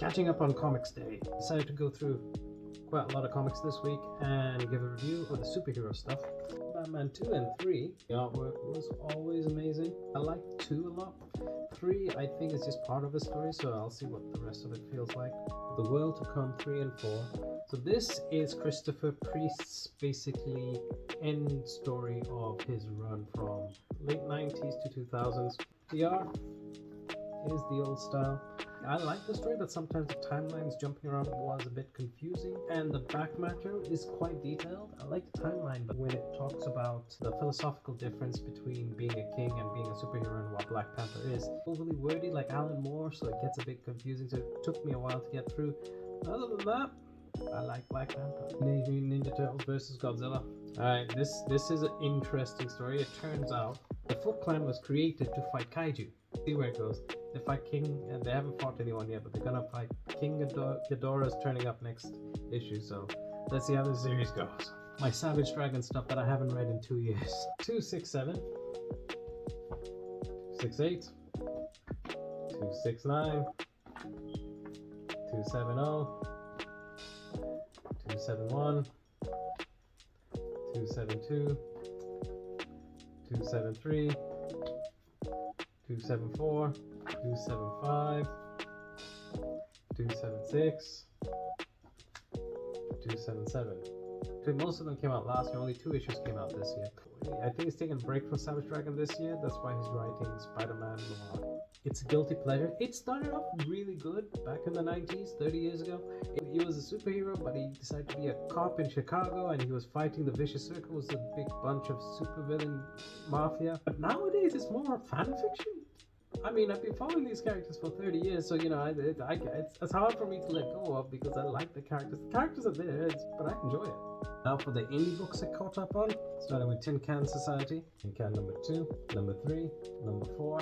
Catching up on Comics Day. Decided to go through quite a lot of comics this week and give a review of the superhero stuff. Batman 2 and 3, the artwork was always amazing. I like 2 a lot. 3 I think is just part of the story, so I'll see what the rest of it feels like. The World to Come 3 and 4. So this is Christopher Priest's basically end story of his run from late 90s to 2000s. The art is the old style. I like the story, but sometimes the timelines jumping around was a bit confusing, and the back matter is quite detailed. I like the timeline, but when it talks about the philosophical difference between being a king and being a superhero and what Black Panther is, overly wordy like Alan Moore, so it gets a bit confusing, so it took me a while to get through. Other than that, I like Black Panther. Teenage Mutant Ninja Turtles versus Godzilla. Alright, this is an interesting story. It turns out the Foot Clan was created to fight kaiju. See where it goes. They fight King, and they haven't fought anyone yet, but they're gonna fight King Ghidorah's turning up next issue, so let's see how this series goes. My Savage Dragon stuff that I haven't read in 2 years. 267, 268, 269, 270, 271, 272, 273, 274, 275, 276, 277. Most of them came out last year, only 2 issues came out this year. I think he's taking a break from Savage Dragon this year, that's why he's writing Spider-Man Noir. It's a guilty pleasure. It started off really good back in the 90s, 30 years ago. He was a superhero, but he decided to be a cop in Chicago, and he was fighting the Vicious Circle, was a big bunch of supervillain mafia. But nowadays it's more fan fiction. I mean, I've been following these characters for 30 years, so, you know, it's hard for me to let go of because I like the characters. The characters are there, but I enjoy it. Now for the indie books I caught up on, starting with Tin Can Society. Tin Can number 2, number 3, number 4,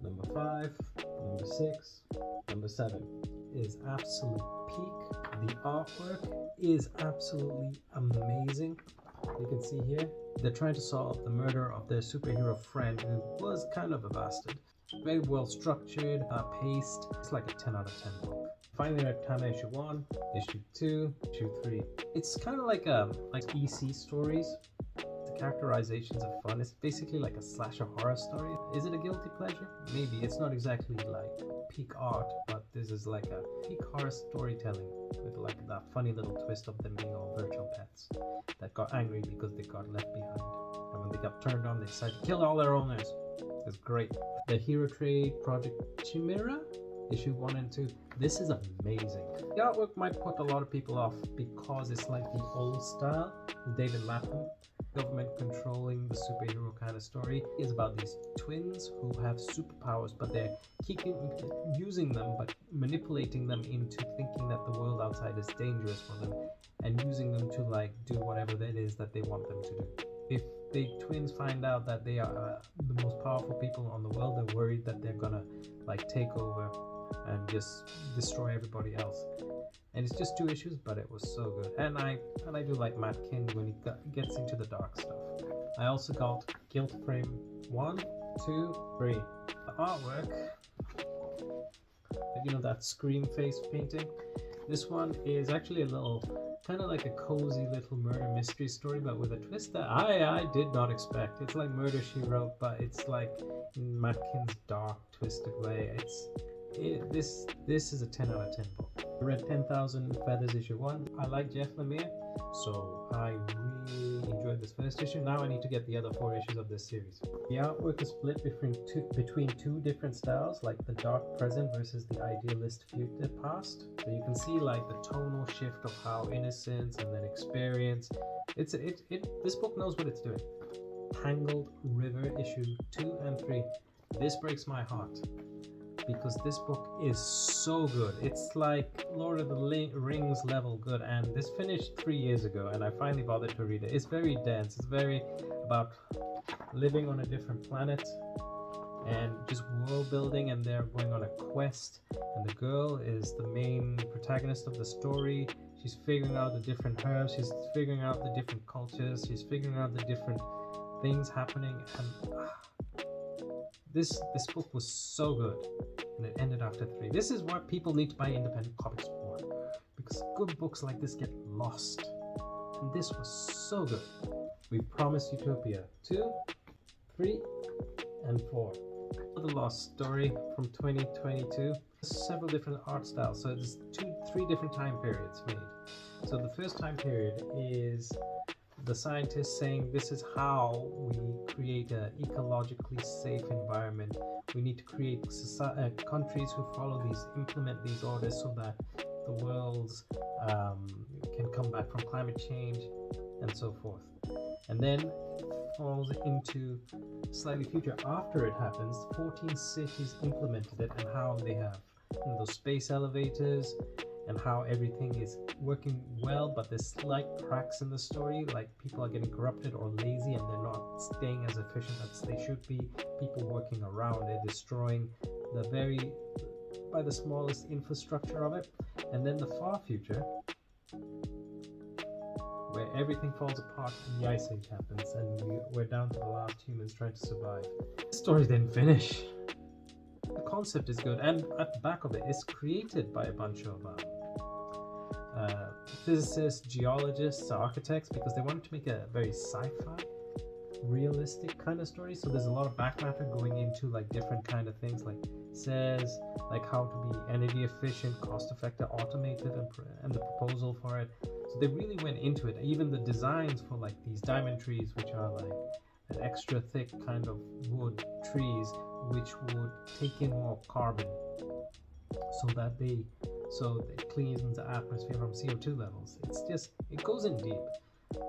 number 5, number 6, number 7 is absolute peak. The artwork is absolutely amazing. You can see here, they're trying to solve the murder of their superhero friend who was kind of a bastard. Very well structured, paced. It's like a 10 out of 10 book. Finally read T.A.M.A. issue 1, issue 2, issue 3. It's kind of like EC stories. The characterizations are fun. It's basically like a slasher horror story. Is it a guilty pleasure? Maybe. It's not exactly like peak art, but this is like a peak horror storytelling with like that funny little twist of them being all virtual pets that got angry because they got left behind. And when they got turned on, they decided to kill all their owners. It's great. The Hero Trade Project Chimera, issue 1 and 2. This is amazing. The artwork might put a lot of people off because it's like the old style. David Lapham, government controlling the superhero kind of story, is about these twins who have superpowers, but they're using them, but manipulating them into thinking that the world outside is dangerous for them, and using them to like do whatever that is that they want them to do. If the twins find out that they are the most powerful people on the world, they're worried that they're gonna like take over and just destroy everybody else. And it's just 2 issues, but it was so good. And I do like Matt King when he gets into the dark stuff. I also got Gilt Frame 1, 2, 3. The artwork, you know, that Scream face painting. This one is actually a little kind of like a cozy little murder mystery story, but with a twist that I did not expect. It's like Murder, She Wrote, but it's like in Matt King's dark, twisted way. This is a 10 out of 10 book. I read 10,000 Feathers issue 1. I like Jeff Lemire, so I really enjoyed this first issue. Now I need to get the other 4 issues of this series. The artwork is split between 2 different styles, like the dark present versus the idealist future past. So you can see like the tonal shift of how innocence and then experience. This book knows what it's doing. Tangled River issue 2 and 3. This breaks my heart, because this book is so good. It's like Lord of the Rings level good, and this finished 3 years ago and I finally bothered to read it. It's very dense. It's very about living on a different planet and just world building, and they're going on a quest, and the girl is the main protagonist of the story. She's figuring out the different herbs, she's figuring out the different cultures, she's figuring out the different things happening, and This book was so good, and it ended after 3. This is why people need to buy independent comics more, because good books like this get lost, and this was so good. We Promised Utopia 2, 3, and 4. The Lost Story from 2022. Several different art styles, so there's 3 different time periods made. So the first time period is the scientists saying this is how we create an ecologically safe environment. We need to create countries who follow these, implement these orders so that the world's can come back from climate change and so forth. And then it falls into slightly future. After it happens, 14 cities implemented it, and how they have those space elevators, and how everything is working well, but there's slight cracks in the story, like people are getting corrupted or lazy and they're not staying as efficient as they should be. People working around it, destroying by the smallest infrastructure of it. And then the far future, where everything falls apart and the ice age happens, and we're down to the last humans trying to survive. The story didn't finish. The concept is good, and at the back of it is created by a bunch of physicists, geologists, architects, because they wanted to make a very sci-fi, realistic kind of story. So there's a lot of back matter going into like different kind of things, like says like how to be energy efficient, cost effective, automated, and the proposal for it. So they really went into it. Even the designs for like these diamond trees, which are like an extra thick kind of wood trees, which would take in more carbon, so it cleans the atmosphere from CO2 levels. It goes in deep,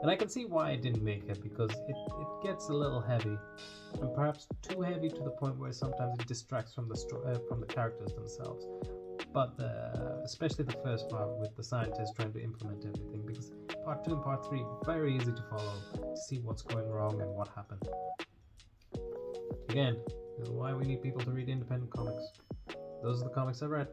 and I can see why it didn't make it, because it gets a little heavy, and perhaps too heavy to the point where sometimes it distracts from the characters themselves. But especially the first part with the scientists trying to implement everything, because part 2 and part 3 very easy to follow, to see what's going wrong and what happened. Again, this is why we need people to read independent comics. Those are the comics I've read.